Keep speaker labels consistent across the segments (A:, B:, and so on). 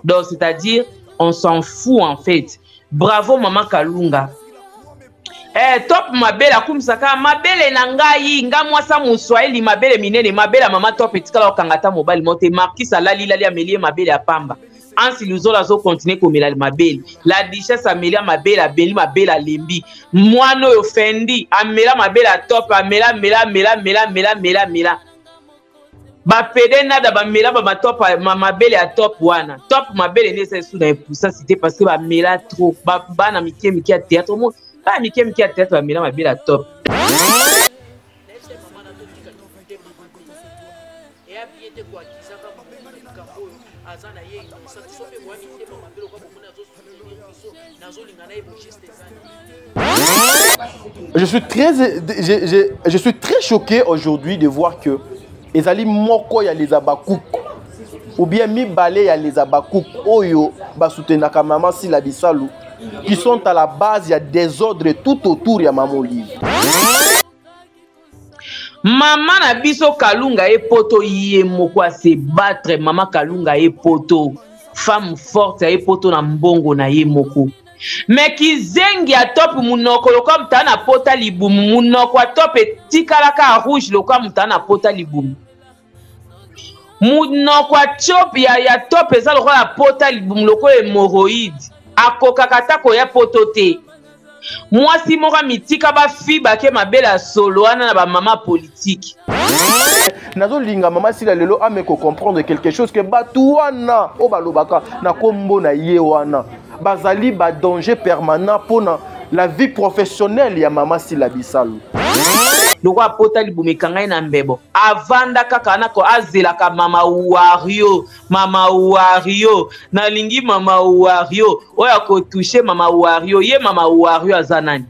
A: Donc, c'est-à-dire, on s'en fout en fait. Bravo, Maman Kalunga. Top mabele akumsaka mabele na ngai nga mwasa muswahili mabele minene mabele mama top etikala okangata mobile mote Marquis alali lali amelie mabele ya pamba ansi luzola zo continuer komela mabele la duchesse amelia mabele abeli mabele alembi mwana oyo fendi amela mabele ya top amela mela bapede nada bamela ba top mabele ya top wana top mabele nese sous na poussa cité parce que bamela trop bana mikie ya théâtre mo ah mikie ya théâtre bamela mabele ya top
B: Je suis très choqué aujourd'hui de voir que ezali moko ya les abakouk ou bien mibale ya les abakouk oyo basutenaka Maman Sylla Bisalu qui sont à la base, il y a des ordres tout autour ya Maman Olive.
A: Maman na biso Kalunga e poto yé moko a se battre. Maman Kalunga e poto femme forte e poto na mbongo na ye moko. Mais kizengi a top munoko loka mutana pota libumu munoko a top etikalaka rouge loka mutana pota libumu. Munoko a chop ya top eza loka pota libumu loko hémorroïde. Akokakata ko ya potote. Mwasi moko mitika ba fiba ke mabela solo wana na ba mama politique.
B: Nazo linga Maman Sylla lelo ameko comprendre quelque chose que batuana o balobaka na kombo na ye wana. Bazali ba danger permanent pour la vie professionnelle ya Maman Sylla Bisalu.
A: Loko apota libumu kangai na mbebo. Avanda kaka nako azelaka mama Wario na lingi mama Wario oya ko toucher mama Wario ye mama Wario azanani.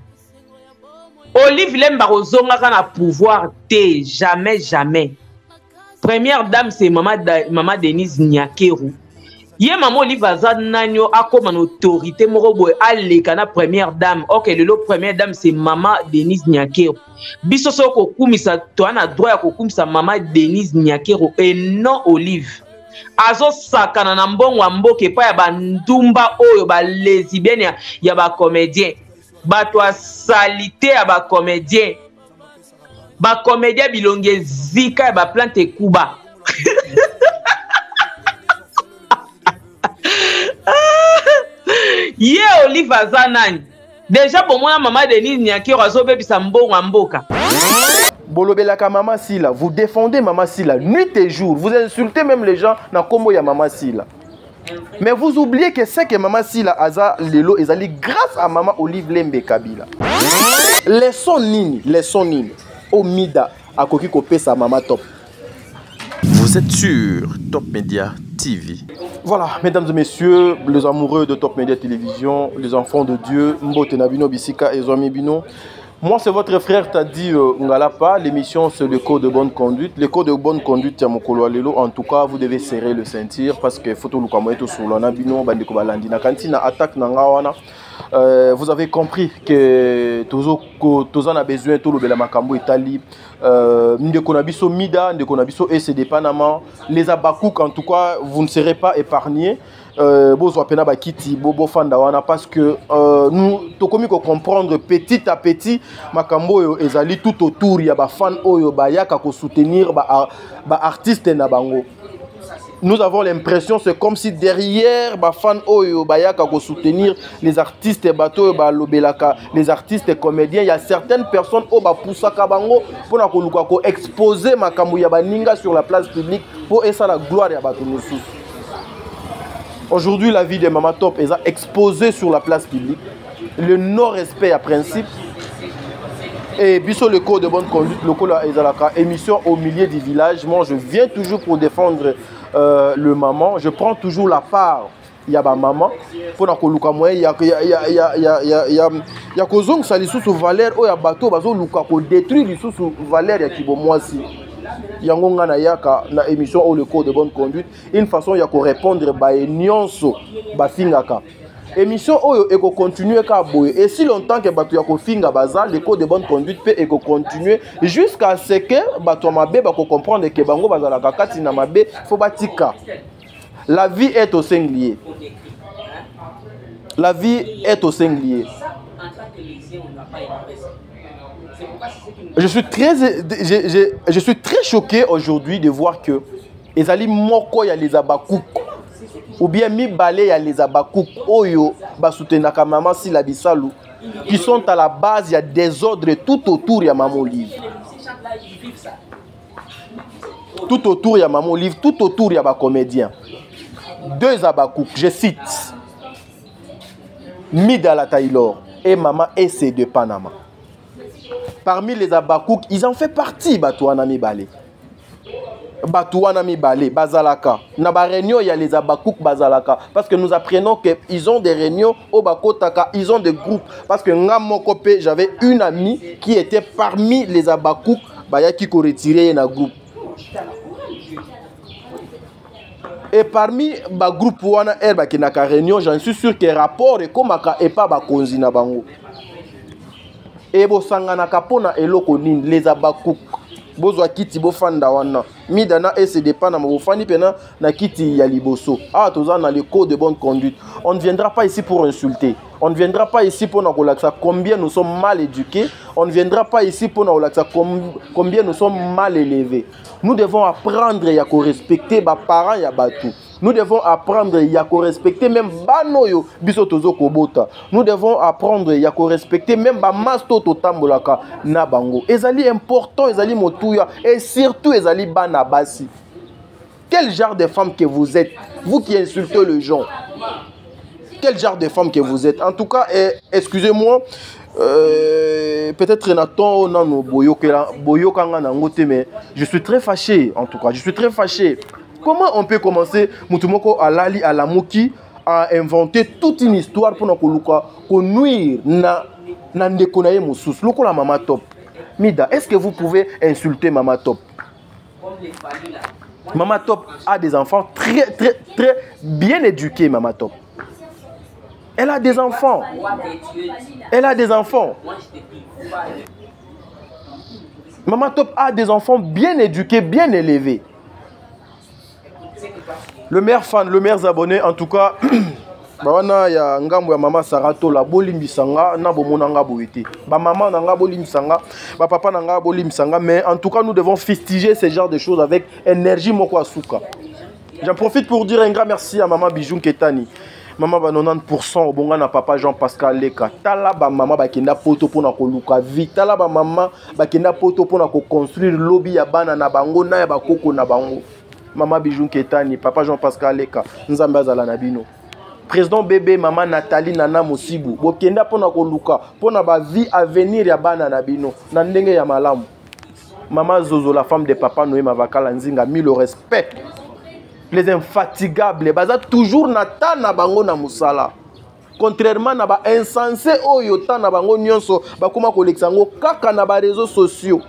A: Olive Lemba kozonga na pouvoir te jamais. Première dame c'est maman Denise Nyakeru. Ye maman Olive azananyo akoma na autorité moko boy aleka na première dame. OK, le première dame c'est maman Denise Nyakeru. Biso soko kumisa to ana droit ya kokumisa maman Denise Nyakeru et non Olive. Azo sakana na mbongo wa mboke pa ya bandumba oyo ba lesbienne ya ba comédien. Bato salite ya ba comédien. Ba comédien bilonge zika ya ba plante kuba. Ye Olive azanani. Déjà pour moi maman Denise Nyakeru azo bebisa mbongo wa mboka.
B: Bolobelaka Maman Sylla, vous défendez Maman Sylla nuit et jour, vous insultez même les gens na kombo ya Maman Sylla. Mais vous oubliez que c'est que Maman Sylla aza lelo ezali grâce à Maman Olive Lembe Kabila. Leçon nini au Mida akoki kopesa Maman Top.
C: Vous êtes sur Top Media TV.
B: Voilà, mesdames et messieurs, les amoureux de Top Media Télévision, les enfants de Dieu, Mbote Nabino Bisika et Zoami Bino. Moi, c'est votre frère Tadi Ngalapa. L'émission, c'est le code de bonne conduite. Le code de bonne conduite, Yamokolo Alelo. En tout cas, vous devez serrer le ceinture parce que Photo Lukamoeto sur l'Anabino, Bandeko Balandina. Quand il y a attaque Nangawana, vous avez compris que Tozan a besoin de tout le Belamakambo Italie. Ndeko Nabiso Mida, Ndeko Nabiso ECD Panama. Les Abakouk, en tout cas, vous ne serez pas épargnés. Parce que nous tokomi ko comprendre petit à petit makambo ezali tout autour ya ba fan oyo ba yaka ko soutenir ba artiste na bango. Nous avons l'impression c'est comme si derrière ba fan oyo ba yaka ko soutenir les artistes bato ba lobelaka les artistes comédiens, il y a certaines personnes au ba poussaka bango pour na ko luka ko exposer makambo ya baninga sur la place publique pour esa la gloire ya bato mosusu. Aujourd'hui, la vie de Maman Top est exposée sur la place publique. Le non-respect à principe. Et biso le code de bonne conduite, le code de émission au milieu du village. Moi, je viens toujours pour défendre le maman. Je prends toujours la part. Il y a ma maman. Pour na koluka moi, il y a kozong sa lisusu valeur o ya bateau bazo luka ko détruire lisusu valeur ya kibo mwasi. Yangonga na yaka na émission au le code de bonne conduite une façon ya ko répondre ba nyonso ba fingaka émission oyo eko continuer ka boye et si longtemps que bato ya kofinga baza le code de bonne conduite peut eko continuer jusqu'à ce que bato mabe bako comprendre que bango bazala kakati na mabe faut batika. La vie est au singulier. La vie est au singulier. Je suis très choqué aujourd'hui de voir que ezali moko ya les abakouk ou bien mi balé ya les abakouk oyo basutenaka maman si la bisalu qui sont à la base, il y a des ordres tout autour, il y a Maman Olive. Tout autour, il y a Maman Olive, tout autour, il y a des comédiens. Deux abakouk, je cite. Midala Taylor et Maman Essé de Panama. Parmi les abakouk, ils en font partie, Batouana Mibale. Batouana Mibale, Bazalaka. Dans la réunion, il y a les abakouk Bazalaka. Parce que nous apprenons qu'ils ont des réunions au Bakotaka, ils ont des groupes. Parce que j'avais une amie qui était parmi les abakouk qui ont retiré un groupe. Et parmi les groupes qui ont une réunion, j'en suis sûr que le rapport est comme et pas Bakonzi na bango. Et Bosanganaka pona elokonin les abakouk. Bozwa kiti bofanda wana midana ese de pana bofani pena na kiti ya liboso ah toza na le code de bonne conduite. On ne viendra pas ici pour insulter, on ne viendra pas ici pour na kolaksa combien nous sommes mal éduqués, on ne viendra pas ici pour na kolaksa combien nous sommes mal élevés. Nous devons apprendre à respecter ba parents ya batu. Nous devons apprendre à respecter même banoyo bisotozo kobota. Nous devons apprendre à respecter même ba masto totambolaka na bango. Ezali important, ezali motuya et surtout ezali banabasi. Quel genre de femme que vous êtes, vous qui insultez les gens? Quel genre de femme que vous êtes? En tout cas, excusez-moi, peut-être Nathan non boyokanga nangote, mais je suis très fâché. En tout cas, je suis très fâché. Comment on peut commencer Mutumoko Alali Alamuki à inventer toute une histoire pour nous nuire na ndekonaye moussous loko la Mama Top. Mida, est-ce que vous pouvez insulter Mama Top? Mama Top a des enfants très bien éduqués, Mama Top. Elle a des enfants. Elle a des enfants. Mama Top a des enfants bien éduqués, bien élevés. Le meilleur fan, le meilleur abonné, en tout cas, il y a ngambo ya Mama Sarato la bolimbisanga na bomonanga boité. Ba maman nanga bolimbisanga, ba papa nanga bolimbisanga, mais en tout cas nous devons fustiger ce genre de choses avec énergie moko asuka. J'en profite pour dire un grand merci à Maman Bijou Ketani. Maman ba 90% obonga na papa Jean-Pascal Leka. Tala ba maman ba kenda poto pona ko luka vite. Tala ba maman ba kenda poto pona ko construire lobby ya bana na bango na ya ba koko na bango. Maman Bijou Ketani, papa Jean-Pascal Leka, Nzambe azala na bino. Président bébé, maman Nathalie Nana Mosibu, bokenda pona ko luka, pona ba vie à venir ya bana na bino, na ndenge ya malamu. Maman Zozo, la femme de papa Noé Mavakala Nzinga, mis le respect. Les infatigables, baza toujours nata na bango na musala. Contrairement na ba insensé oyo ta na bango nyonso, bakoma koleksango kaka na ba réseaux sociaux.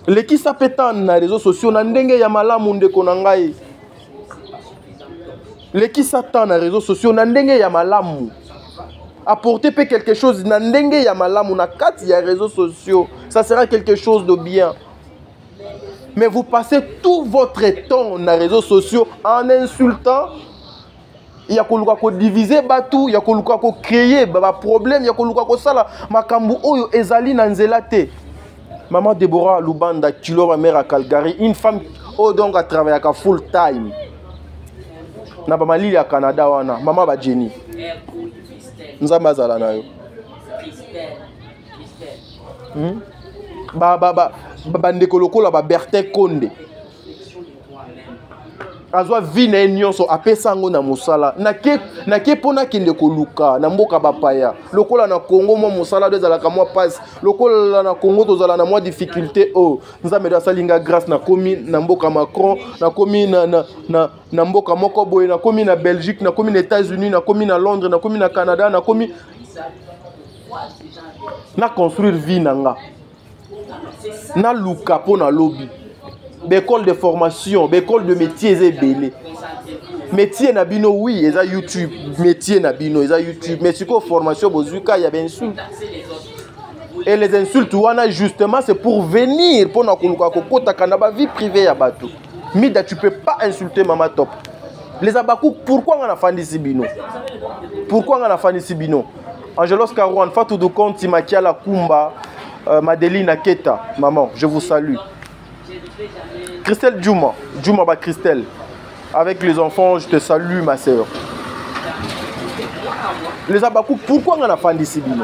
B: Les qui s'appêtent na réseaux sociaux na ndenge ya malamu ndeko na ngai. Les qui s'attendent na réseaux sociaux na ndenge ya malamu. Apporter quelque chose na ndenge ya malamu na kati ya réseaux sociaux, ça sera quelque chose de bien. Mais vous passez tout votre temps na réseaux sociaux en insultant. Il y a ko diviser batu, il y a ko créer ba problème, il y a ko sala makambu oyo ezali na nzela te. Maman Deborah Lubanda, Kilo, mère à Calgary, une femme qui donc a travaillé à full time. Na ba Mali à Canada wana, maman ba Jenny. Nzamba zala na yo. Ba ndeko lokola ba Bertin Konde. Azwa vine nyonso apesango na musala na ke pona kende koluka na mboka bapaya lokola na Congo mo musala dezala ka moi passe lokola na Congo tozala na moi difficulté oh nzambe da salinga grâce na komi na mboka Macron na komi na mboka moko boye na komi na Belgique na komi na États-Unis na komi na Londres na komi na Canada na komi na construire vie nanga na luka pona lobby. L'école de formation, l'école de métiers est belé. métier na bino oui eza YouTube métier na bino eza YouTube mais siko formation bozuka il y a bien sûr et les insultes wana justement c'est pour venir pour na koluka kokota kana ba vie privée ya bato Mida tu peux pas insulter Mama Top les abakou pourquoi on a fandi bino pourquoi on a fandi bino Angelos Karouan Fatou de Conti Makiala Kumba Madeline Aketa maman je vous salue Christelle Djouma ba Christelle avec les enfants je te salue ma sœur les abakou pourquoi on a fandi bino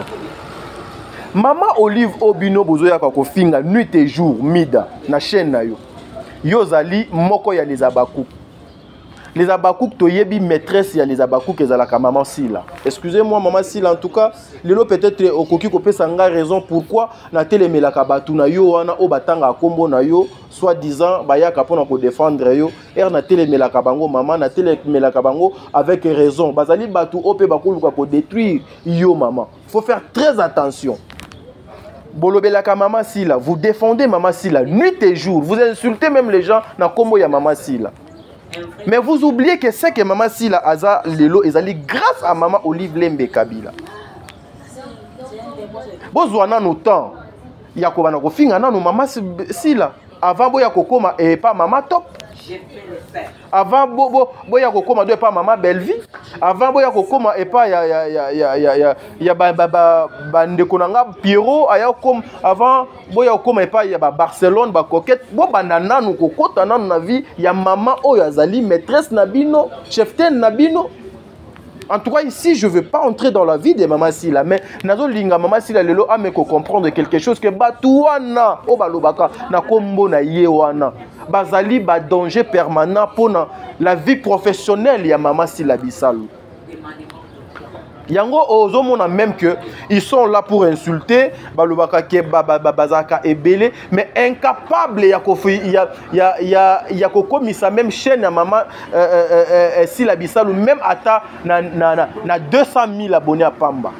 B: Maman Olive Obino bozoya kako finga nuit et jour mida na chaîne na yo yozali moko ya les abakou to yebi maîtresse ya les abakou kezalaka maman Sila excusez-moi maman Sila en tout cas lelo peut-être okoki ko pesa nga raison pourquoi na telemelaka batu na yo wana o batanga kombo na yo soit disant bayaka pona ko défendre yo na telemelaka bango maman na telemelaka bango avec raison bazali batu ope bakoluka ko détruire yo maman faut faire très attention. Bolobelaka Mama Sila, vous défendez Mama Sila nuit et jour, vous insultez même les gens na kombo ya Mama Sila. Mais vous oubliez que c'est que Mama Sila aza lelo ezali grâce à Mama Olive Lembe Kabila. Bozwana no temps ya ko bana ko finga na no Mama Sila avant boya kokoma et pas Mama Top. Avant boya kokoma do pas Mama Belleville avant boya kokoma et pas ya bandeko nanga Pierrot aya comme avant boya kokoma et pas ya Barcelone ba coquette bo banana no kokota nanu na vie ya maman oyo azali maîtresse na bino cheftaine na bino. En tout cas, ici, je ne veux pas entrer dans la vie de Mama Sila, mais nazo linga Mama Sila lelo ameko comprendre quelque chose que batuana o balobaka na kombo na yewana bazali ba danger permanent pour la vie professionnelle ya Mama Sila Bisalu. Yango ozomona même que ils sont là pour insulter balobaka ke bazaka ebele mais incapable ya kokomisa même chaîne ya Mama Sila Bisalu même ata na 200 000 abonnés à Pamba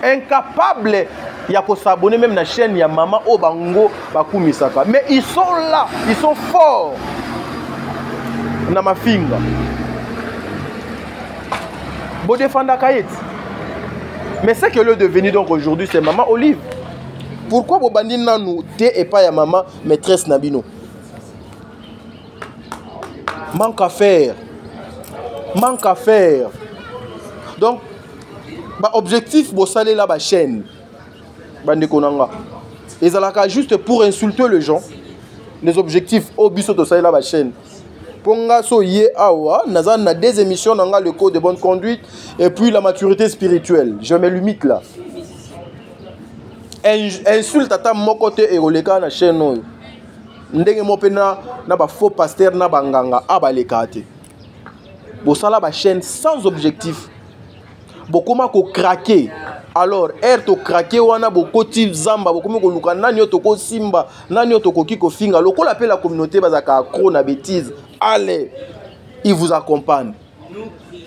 B: incapable ya ko s'abonner même na chaîne ya Mama Obango bakumisaka mais ils sont là ils sont forts na mafinga. Mais c'est que le devenu donc aujourd'hui c'est Maman Olive. Pourquoi Bobandi nanou té et pas ya maman maîtresse Nabino? Manque à faire. Manque à faire. Donc bah objectif bo salé là ba chaîne. Bande konanga. Ils alaka juste pour insulter les gens. Les objectifs au biso to salé là ba chaîne. Ponga so ye awa naza na des émissions nanga le code de bonne conduite et puis la maturité spirituelle. Je me limite là. Insulte ata mokote et oleka na chaîne oyo. Ndenge mopena na ba faux pasteur na banganga abaleka te. Bo sala ba chaîne sans objectif. Bokoma ko craquer. Alors to craquer wana bokoti zamba bokomi ko luka nani otoko simba nani otoko kiko finga lokola pe la communauté bazaka accro na bêtise. Allez, il vous accompagne.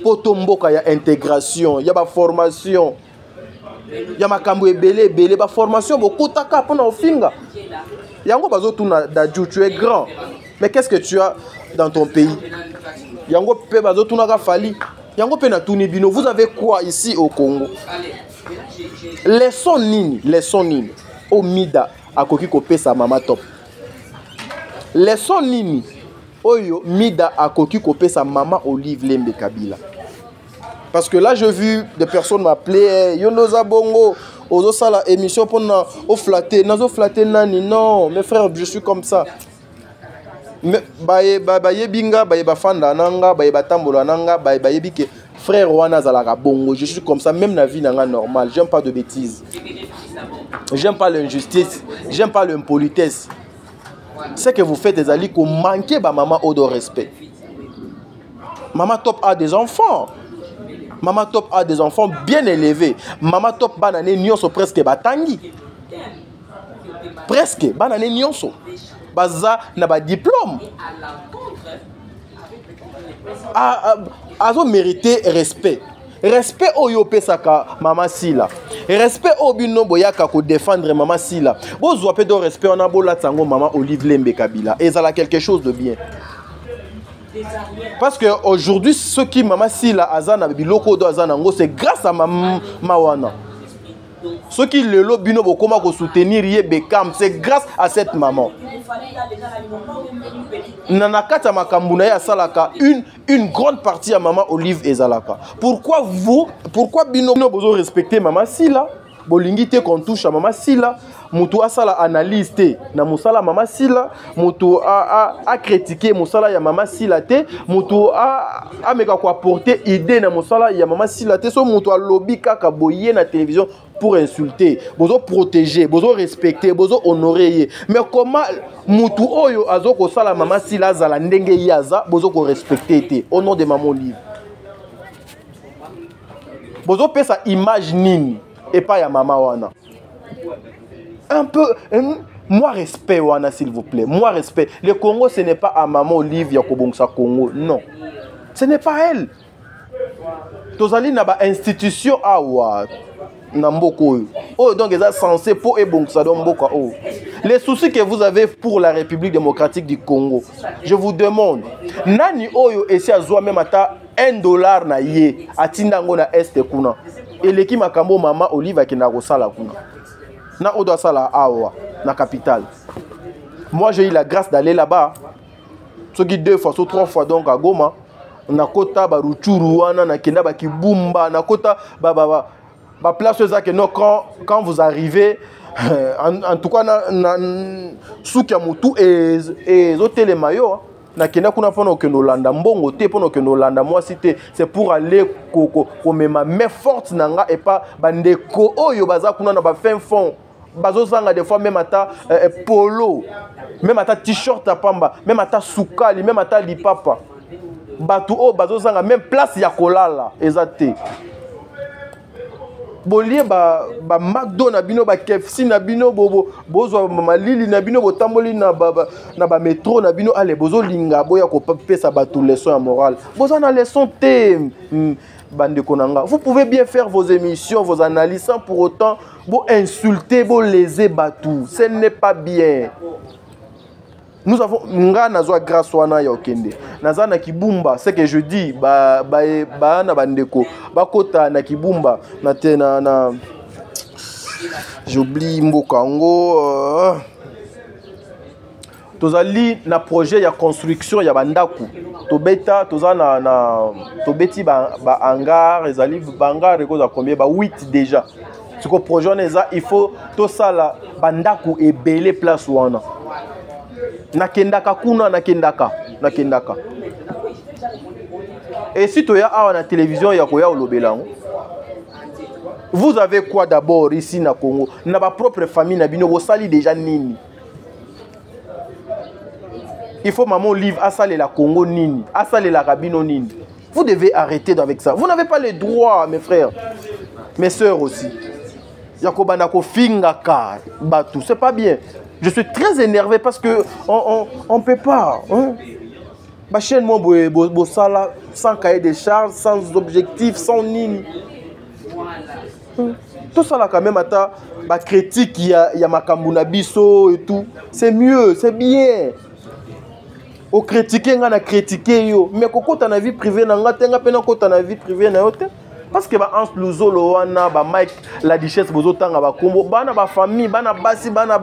B: Potomboka ya intégration, ya ba formation. Ya makambo ebele ebele ba formation bokotaka pona ofinga. Yango bazo tuna daju tu es grand. Mais qu'est-ce que tu as dans ton pays? Yango pe bazo tuna ka fali. Yango pe na tuni bino. Vous avez quoi ici au Congo? Laissons nini au Mida akoki ko pesa Mama Top. Laissons nini Oyo Mida akoki ko pesa Mama Olive Lembe Kabila. Parce que là j'ai vu des personnes m'appeler Yonoza Bongo ozo sala émission pour au flatter nazo flatter nani non mes frères je suis comme ça. Mais baye binga baye bafanda nanga baye batambola nanga baye bike frère wana zalaka bongo je suis comme ça même na vie nanga normal j'aime pas de bêtises. J'aime pas l'injustice, j'aime pas l'impolitesse. Ce que vous faites, les alliés, que vous manquez ma maman au de respect. Maman Top a des enfants. Maman Top a des enfants bien élevés. Maman Top banane nyonso presque batangi. Presque banane nyonso. Baza na ba diplôme. Azo mérité respect. Respect oyo pesaka Mama Sila. Respect obino boyaka ko défendre Mama Sila. Bozwa pe do respect on a bola tango Mama Olive Lembe Kabila. Et ça a quelque chose de bien. Parce qu'aujourd'hui, ce qui Mama Sila Azana Biloko do Azana Ngo, c'est grâce à Mawana. Ce qui le lobino bokoma ko soutenir Ye Bekam, c'est grâce à cette maman. Nanakata Makambuna ya Salaka, une grande partie à Maman Olive et Zalaka. Pourquoi Bino bozo respecter Mama Sila? Bolingi te qu'on touche à Mama Sila, mutu asala analyse te na musala Mama Sila, mutu a critiquer musala ya Mama Sila te, mutu a meka ko apporter idée na musala ya Mama Sila te, so mutu a lobby kaka boye na télévision pour insulter, bozo protéger, bozo respecter, bozo honorer. Mais comment mutu oyo azoko sala Mama Sila zala ndenge yaza, bozo ko respecter te au nom de Maman Olive. Bozo pe sa image nini et pas ya Mama Wana. Un peu, moi respect Wana s'il vous plaît, moi respect. Le Congo ce n'est pas à Maman Olive ya kobongsa Congo, non. Ce n'est pas elle. Tozali na ba institution awa na mboko. Oh donc ils sont censés pour ebongsa do mboka oh. Les soucis que vous avez pour la République démocratique du Congo, je vous demande, nani oyo esi azwa même ata $1 na ye atindango na este kuna. Et l'équipe Makambo Mama Olive qui n'a pas sala kuna. Na odo sala awa na capitale. Moi j'ai eu la grâce d'aller là-bas. Ce qui 2 fois ou 3 fois donc à Goma, na kota ba ruchuru wana na kenda ba kibumba na kota ba place ça que non quand vous arrivez en tout cas na soukia mutu et hôtel les maillots. Na kenda kuna pono que no landa mbongo te pono que no landa moi cité c'est pour aller comme ma main forte nanga et pas bandeko oyo baza kuna na ba fin fond bazo zanga des fois même ata polo même ata t-shirt à pamba même ata soukali même ata lipapa batu o bazo zanga même place ya kolala ezate bolie ba McDo na bino ba KFC na bino bozo malili na bino botamboli na ba métro na bino ale bozo linga boya ko pesa batu leçon ya morale bozo na leçon te bande konanga. Vous pouvez bien faire vos émissions, vos analyses sans pour autant vous insulter, vous léser batu. Ce n'est pas bien. Nous avons nga nazwa grâce wana ya okende. Naza na kibumba, c'est que je dis ba na bandeko, ba kota na kibumba na tena na j'oublie mbokango tozali na projet ya construction ya bandaku. Tobeta toza na tobeti ba hangar, ezali ba hangar ekoza combien ba 8 déjà. Ce que projet neza il faut to sala bandaku ebele place wana. Nakendaka kuna nakendaka. Et si tu as à la télévision ya koya olobelango. Vous avez quoi d'abord ici na Congo? Na ba propre famille na bino sali déjà nini. Il faut Maman Olive à saler la Congo nini, à saler la Rabino nini. Vous devez arrêter avec ça. Vous n'avez pas les droits mes frères. Mes sœurs aussi. Yakobana ko fingaka batu, c'est pas bien. Je suis très énervé parce que on peut pas. Hein? Bah chez moi sala sans cahier de charges, sans objectif, sans nini. Tout ça là quand même ata ba critique il y a makambuna biso et tout. C'est mieux, c'est bien. Au critiquer nga na critiquer yo, mais koko ta na vie privée na nga tenga pena ko ta na vie privée na yote. Parce que ba Hans Luzolo wana ba Mike la Duchesse bozo tanga ba kombo bana ba famille bana basi bana.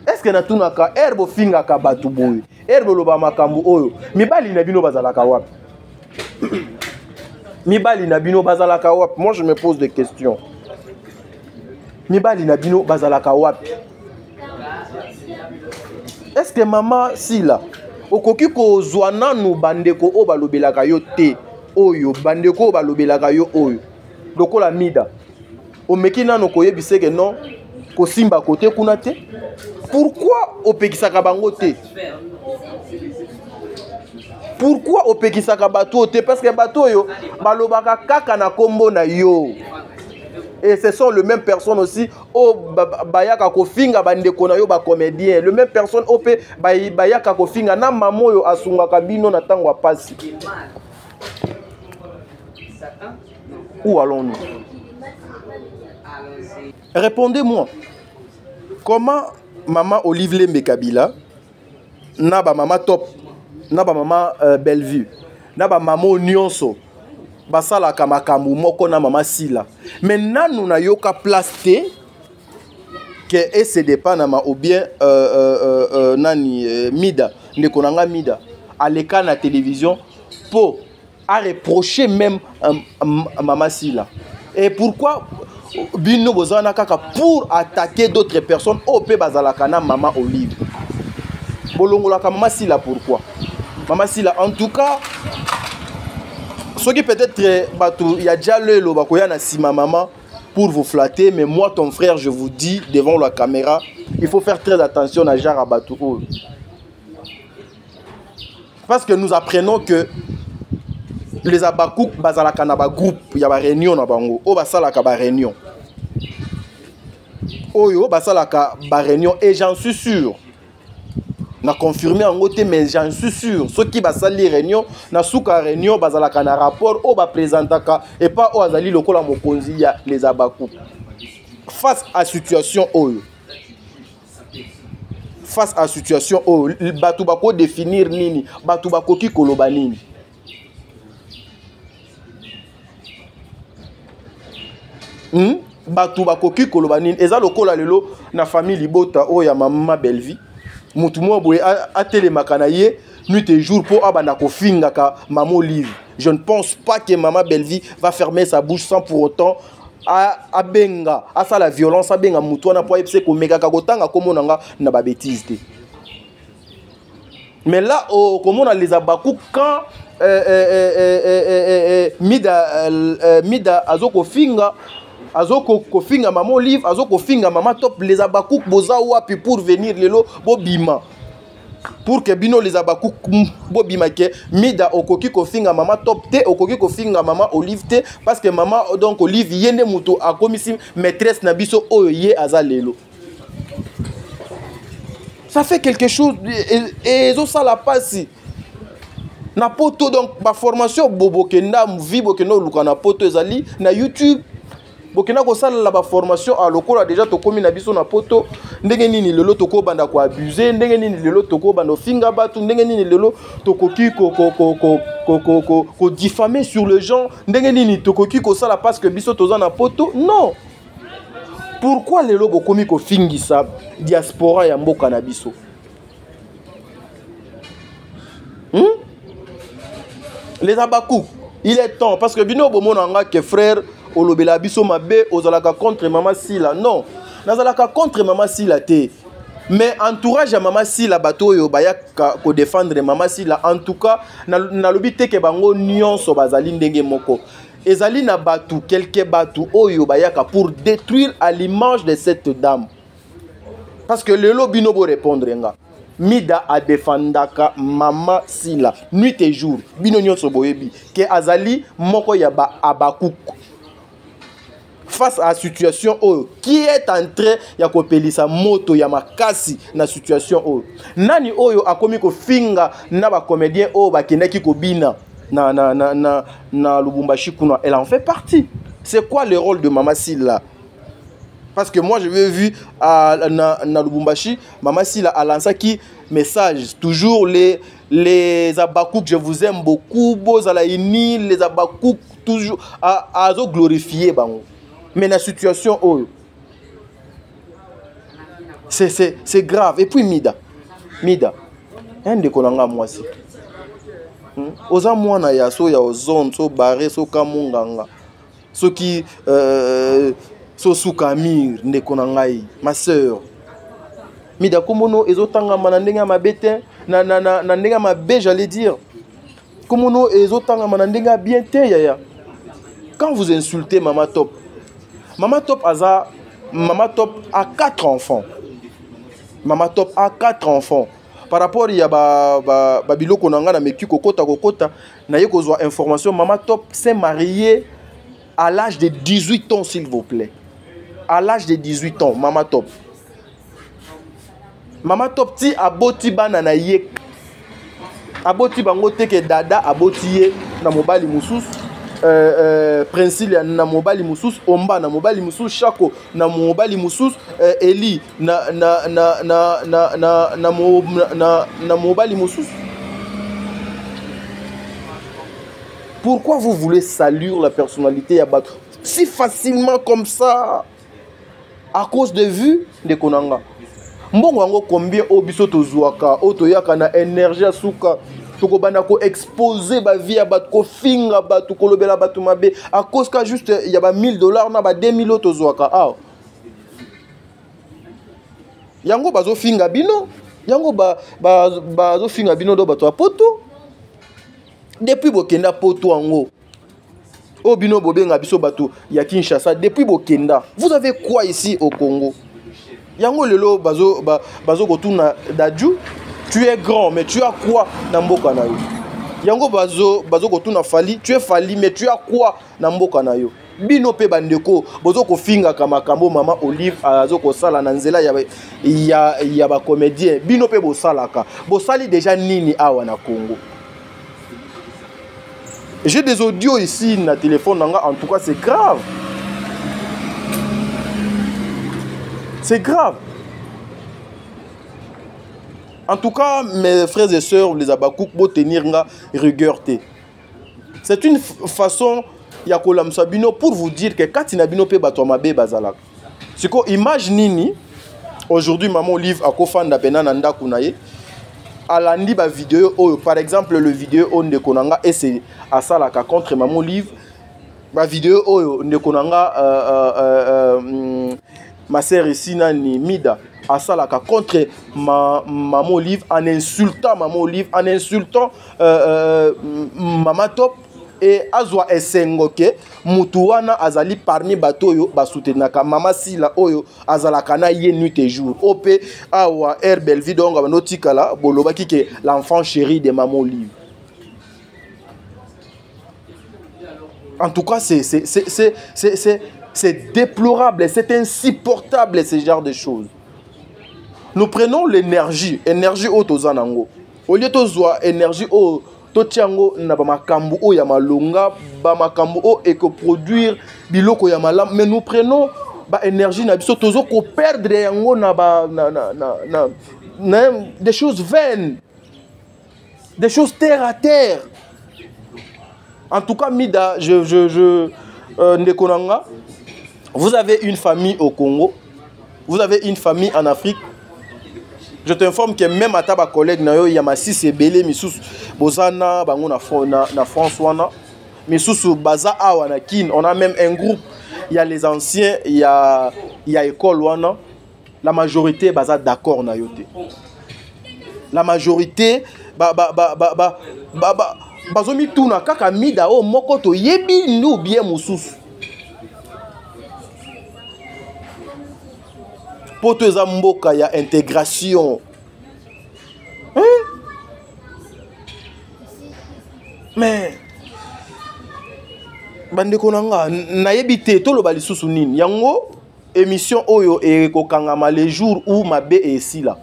B: Est-ce que na tunaka herbo finga ka batu boy herbo loba makambu oyo mibali na bino bazalaka wapi mibali na bino bazalaka wapi? Moi je me pose des questions. Mibali na bino bazalaka wapi? Est-ce que Mama Sila okoki ko zwana nu bandeko o balobelaka yo te oyo bandeko o balobelaka yo oyo lokola mida omeki nano koyebise ke non ko simba côté kuna te? Pourquoi opekisaka bango te? Pourquoi opekisaka bato te? Parce que bato yo balobaka kaka na kombo na yo. Et ce sont les mêmes personnes aussi au bayaka kofinga bandeko na yo ba comédien. Le même personne au pe bayaka kofinga na mamo yo asungaka bino na tango apasi. Où allons-nous? Répondez-moi. Comment Maman Olive Lembe Kabila na ba Mama Top na ba maman Bellevue na ba maman nyonso basala kamakambu moko na maman Sila mais nanu na yoka place te que SDP nama ou bien nani Mida ndeko nanga Mida aleka na télévision pour à reprocher même maman Sila. Et pourquoi bino bozana kaka pour attaquer d'autres personnes au pe bazalaka na maman Olive bolongola ka maman Sila pourquoi maman Sila en tout cas ce qui peut-être batou il y a déjà le bakoya na sima maman pour vous flatter, mais moi, ton frère, je vous dis, devant la caméra, il faut faire très attention à Jara Batou. Parce que nous apprenons que les Abakouk, bazalaka na ba groupe, il y a ba réunion na bango, o basalaka ba réunion. Oyo basalaka ba réunion et j'en suis sûr. Na confirmé en côté mais j'en suis sûr ceux qui basali réunion na souka réunion bazalaka na rapport o ba présentaka et pas o azali lokola mokonzi ya les Abakouk face à situation oyo face à situation oyo batu bako définir nini batu bako ki koloba nini batu bako ki koloba nini eza lokola lelo na famille Libota o ya maman Bellevue mutu mo boye atelemaka na ye nuit et jour pour abana ko fingaka maman Olive. Je ne pense pas que maman Bellevue va fermer sa bouche sans pour autant a benga a ça la violence a benga mutu na po epse ko mega ka kotanga komonanga na ba bêtise te. Mais là comment on les Abakouk quand Mida azoko finga azoko kofinga maman Olive azoko finga maman Top les Abakouk boza wapi pour venir lelo bobima pour que bino les Abakouk bobima ke Mida okoki kofinga maman Top te okoki kofinga maman Olive te parce que maman donc Olive yende muto akomisi maîtresse na biso oyo ye aza lelo ça fait quelque chose et ça la passe na poto donc ba formation bobokenda mvibokenda luka na poto ezali na YouTube bokena ko sala la ba formation a lokola déjà to komi na biso na poto ndenge nini lelo toko banda ko abuser ndenge nini lelo toko banda finga batu ndenge nini lelo tokoki ko diffamer sur le genre ndenge nini tokoki ko sala parce que biso toza na poto non pourquoi lelo bokomi ko fingisa diaspora ya mboka na biso les Abakouk il est temps parce que bino bomonanga que frère olobela biso mabe ozalaka contre maman Sila non nazalaka contre maman Sila te mais entourage ya maman Sila bato yo baya ko défendre maman Sila en tout cas na lobi te ke bango nyonso bazali ndenge moko ezali na batu quelques batu oyo bayaka pour détruire à l'image de cette dame parce que lelo bino bo répondre nga Mida a défendaka maman Sila nuit et jour bino nyonso boyebi ke azali moko ya ba Abakouk face à la situation qui est en train ya kopelisa moto ya makasi na situation nani oyo akomi ko finga na ba comédien ba kendaki ko bina na Lubumbashi kuna elle en fait partie c'est quoi le rôle de maman Sila parce que moi je l'ai vu na Lubumbashi maman Sila a lancé qui message toujours les Abakouk je vous aime beaucoup bozala ini les Abakouk toujours à glorifier bango. Mais la situation c'est grave et puis Mida un de konanga moi si oza mwana ya so ya ozone so barré so kamunganga so qui so sukamir ne konangai ma sœur Mida komono ezotanga manandenga mabete na ndenga mabe j'allais dire komono ezotanga manandenga bien te yaya quand vous insultez maman Top Maman Top a 4 enfants. Maman Top a 4 enfants. Par rapport à Babilo Konanga na Meku Kokota, na yeko zwa information Maman Top s'est mariée à l'âge de 18 ans s'il vous plaît. À l'âge de 18 ans, Maman Top. Maman Top ti aboti bana na yek. Aboti bango te ke dada aboti ye na mobali mususu. Princile na mobali musus Omba na mobali musus Chako na mobali musus Eli na mobali musus Pourquoi vous voulez salir la personnalité ya bato si facilement comme ça à cause de vues de konanga? Mbongo yango combien obiso tozuaka otoyaka na énergie asuka tokobanda ko exposer ba vie ya bato ko finga bato ko lobela bato mabe à cause ka juste ya ba $1000 na ba 2000 tozuaka ah yango bazo finga bino yango bazo finga bino do bato apoto depuis bokenda poto yango o bino bobenga biso bato ya Kinshasa depuis bokenda vous avez quoi ici au Congo? Yango lelo bazo kotuna daju tu es grand mais tu as quoi na mboka na yo? Yango bazo kotuna Fali tu es Fali mais tu as quoi na mboka na yo? Bino pe bandeko bozo kofinga ka makambo mama Olive azo kosala na nzela ya ba comédien bino pe bosalaka bosali déjà nini awa na Congo? J'ai des audios ici na téléphone en tout cas c'est grave. C'est grave. En tout cas, mes frères et sœurs, les abakouk, bo tenir nga rigueur te. C'est une façon ya kolam sabino pour vous dire que quand inabino pe bato mabe bazalak. Siko image nini aujourd'hui maman Olive akofanda pena na ndaku na ye. Alandi ba vidéo par exemple le vidéo on de konanga et c'est à ça la contre maman Olive. Ba vidéo on de konanga ma sœur ici nani Mida à ça la contre maman Olive en insultant maman Olive en insultant Mama Top et azwa esengoke mutuwana azali parmi bato yo basoutenaka mama sila oyo azalaka na ye nuit et jour ope awa Herbel vidonga banotikala bolobaki ke l'enfant chéri de maman Olive. En tout cas c'est déplorable, c'est insupportable ce genre de choses. Nous prenons l'énergie autozanango. Au lieu de énergie au totiango na ba makambu o ya malonga ba makambu o et que produire biloko ya malam mais nous prenons ba énergie na biso tozo ko perdre yango na ba na des choses vaines, des choses terre à terre. En tout cas Mida Ndekonanga, vous avez une famille au Congo, vous avez une famille en Afrique. Je t'informe que même à ta collègue nayo Yamasi Sebele Misous Bozana bango na François Misous Baza Awana Kin, on a même un groupe, il y a les anciens, il y a école wana, la majorité baza d'accord na yote. La majorité bazomi tuna kaka Mida o moko to yebi nous bien mususu. Poto eza mboka ya intégration. Hein? Mais bandeko nanga nayebi te toloba lisusu nini. Yango émission oyo ekokangama les jours où mabe esi là.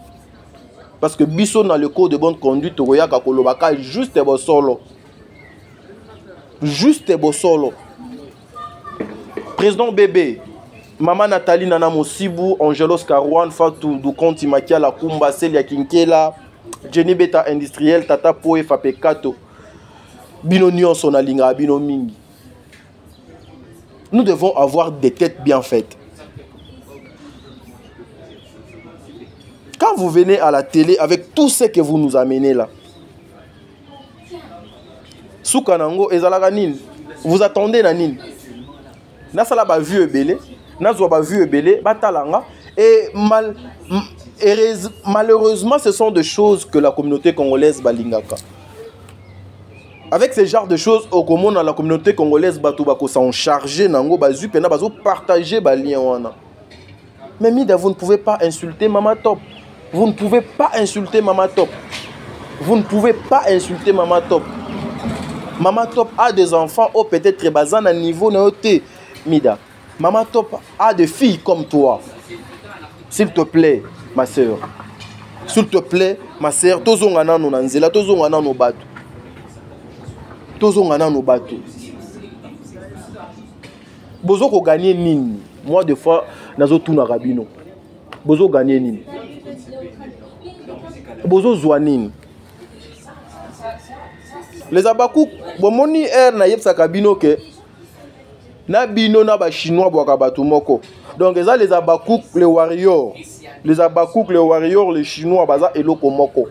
B: Parce que biso dans le code de bonne conduite toyaka kolobaka juste bosolo. Juste bosolo. Président Bébé Maman Nathalie Nana Mosibu, Angelos Karouane, Fatou Dukonti Makia La Kumba, Celia Kinkela, Jenny Beta Industriel, Tata Poe Fapekato, Bino Nyon Sonalinga, Bino Mingi. Nous devons avoir des têtes bien faites. Quand vous venez à la télé avec tout ce que vous nous amenez là, Soukanango et Zalaganin, vous attendez Nanine. Nasala ba vieux belé. Et malheureusement, ce sont des choses que la communauté congolaise balingaka. Avec ce genre de choses, au commun dans la communauté congolaise, s'en charger, partager balien. Mais Mida, vous ne pouvez pas insulter Mama Top. Vous ne pouvez pas insulter Mama Top. Vous ne pouvez pas insulter Mama Top. Mama Top a des enfants, ou peut-être bazan à niveau néoté. Mida. Mama Top a des filles comme toi. S'il te plaît, ma soeur. S'il te plaît, ma soeur. Tozongana no nanzela, tozongana no batu. Tozongana no batu. Bozo ko gagner nini? Moi des fois nazo tuna rabino. Bozo gagner nini? Bozo zwa nini? Les Abakouk, bon moni air na yeb sakabino ke na bino na ba chinois boaka batu moko. Donc ça les Abakouk, les warriors. Les Abakouk, les warriors, les chinois baza eloko moko.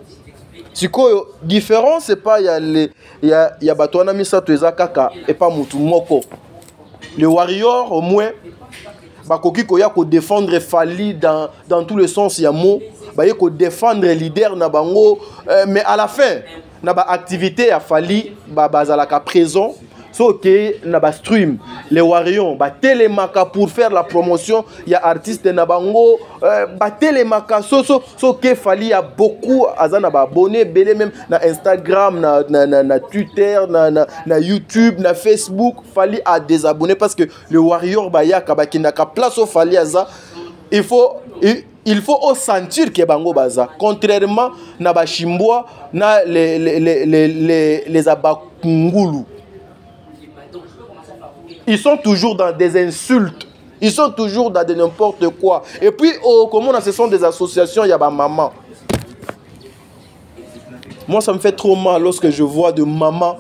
B: Siko différence c'est pas il y a batona misato ezakaka et pas mutu moko. Les warriors au moins bakoki koya ko défendre Fali dans tous les sens ya mot, ba ko défendre leader na bango mais à la fin na ba activité ya Fali ba bazalaka présent so que na ba stream les warriors ba télémaka pour faire la promotion ya artiste na bango ba télémaka so que Fali a beaucoup azana ba abonné belé même na Instagram na Twitter na YouTube na Facebook. Fali a des abonnés parce que le warrior ba ya ka kinaka place au Fali aza il faut au sentir que bango baza contrairement na ba chimboa na les abakungulu. Ils sont toujours dans des insultes. Ils sont toujours dans de n'importe quoi. Et puis, comment ce sont des associations, il y a ma maman. Moi, ça me fait trop mal lorsque je vois de maman.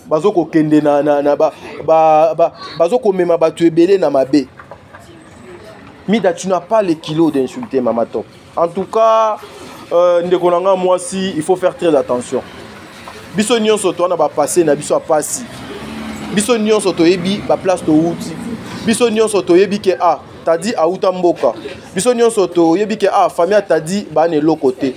B: Bazoko kende bazoko mema batu ebele na mabe. Mida, tu n'as pas les kilos d'insulter Maman Top. En tout cas, ndekonanga moi si il faut faire très attention. Biso nyonso to na ba passer na biso apasi. Biso nyonso to yebi ba place to wuti. Biso nyonso to yebi ke t'as dit a uta mboka. Biso nyonso to yebi ke famille t'a dit ba ne lokote.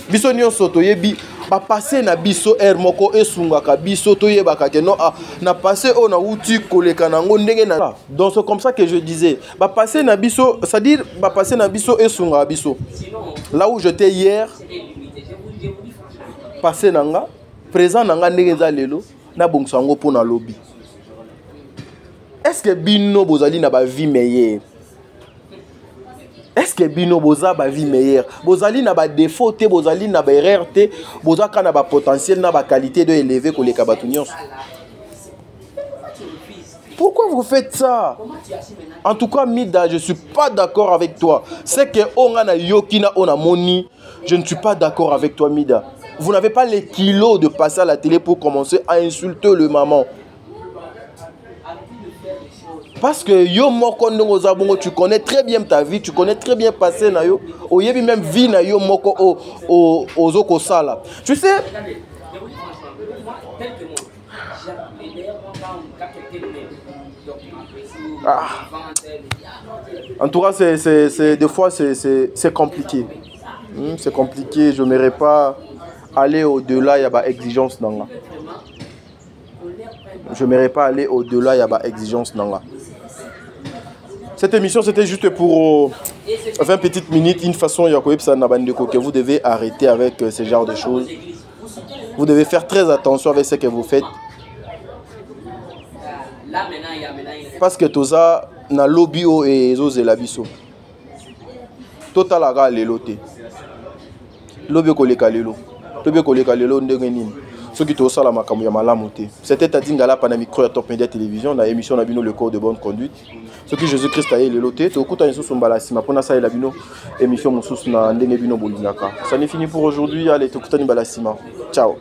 B: Biso nyonso to yebi ba passer na biso moko esunga ka biso to yebaka ke non na passer o na wuti koleka nango ndenge na. Donc c'est comme ça que je disais ba passer na biso, c'est-à-dire ba passer na biso esunga biso. Là où j'étais hier passer nanga présent nanga ndenge za lelo na bongsango pour na lobby. Est-ce que bino bozali na ba vie meilleure? Est-ce que bino boza ba vie meilleure? Bozali na ba défaut te, bozali na ba erreur te, bozaka na ba potentiel na ba qualité de élever ko les kabatunions. Pourquoi vous faites ça? En tout cas, Mida, je ne suis pas d'accord avec toi. C'est que on a yokina on a moni. Je ne suis pas d'accord avec toi, Mida. Vous n'avez pas les kilos de passer à la télé pour commencer à insulter le maman. Parce que yo moko ndongo zabongo, tu connais très bien ta vie, tu connais très bien passer na yo. Oyebi même vie na yo moko aux oko sala. Tu sais. En tout cas, des fois c'est compliqué. C'est compliqué. Je n'aimerais pas aller au-delà, il y a pas exigence dans là. Je n'aimerais pas aller au-delà, il y a pas exigence dans là. Cette émission, c'était juste pour 20 petites minutes, une façon que vous devez arrêter avec ce genre de choses. Vous devez faire très attention avec ce que vous faites. Parce que tout ça, na lobby et les labiso. Total aga lelote. Lobby koleka lelo. Lobby koleka lelo ndenge nini. Ceux qui te la makamou ya malamu te. C'était Tadingala pana micro ya Top Media Télévision na émission na bino le corps de bonne conduite. Ceux qui Jésus-Christ aye lelote, to kuta nso sombala sima pona sa la bino émission mususu na ndenge bino bolingaka. Ça n'est fini pour aujourd'hui, allez to kuta ni balasima. Ciao.